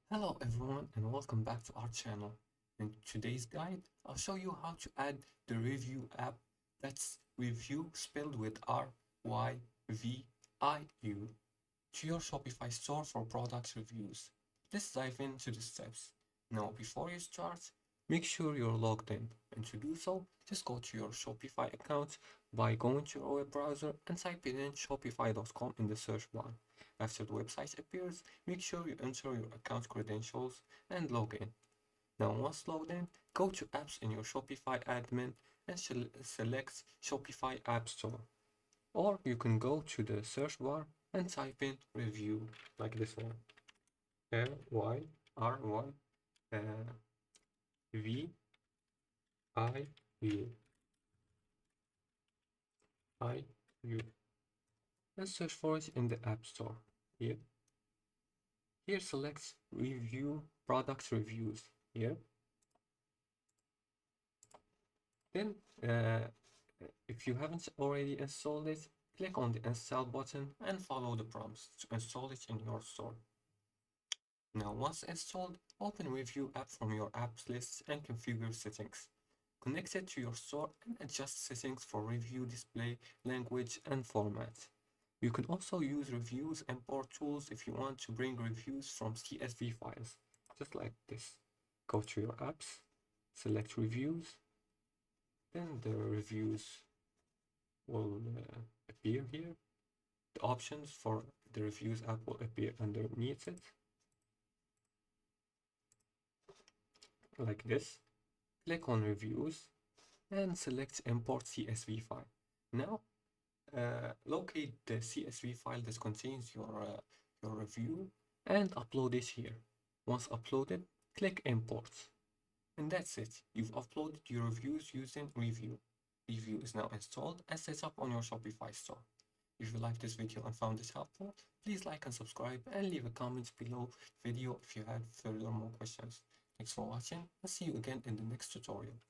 Hello everyone and welcome back to our channel. In today's guide, I'll show you how to add the review app, that's review spelled with R-Y-V-I-U, to your Shopify store for product reviews. Let's dive into the steps. Now before you start, make sure you're logged in, and to do so, just go to your Shopify account by going to your web browser and type in shopify.com in the search bar. After the website appears, make sure you enter your account credentials and log in. Now once logged in, go to apps in your Shopify admin and select Shopify App Store. Or you can go to the search bar and type in review like this one. R-Y-R-Y-V-I-U. I-U. And search for it in the App Store. Here. Here select review product reviews. Here. Then if you haven't already installed it, click on the install button and follow the prompts to install it in your store. Now once installed, open review app from your apps list and configure settings. Connect it to your store and adjust settings for review display, language and format. You can also use reviews import tools if you want to bring reviews from CSV files, just like this. Go to your apps, select reviews, then the reviews will appear here. The options for the reviews app will appear underneath it, like this. Click on reviews and select import CSV file. Now locate the CSV file that contains your review and upload it here. Once uploaded, click import. And that's it. You've uploaded your reviews using review. Review is now installed and set up on your Shopify store. If you liked this video and found it helpful, please like and subscribe and leave a comment below the video if you have further more questions. Thanks for watching and see you again in the next tutorial.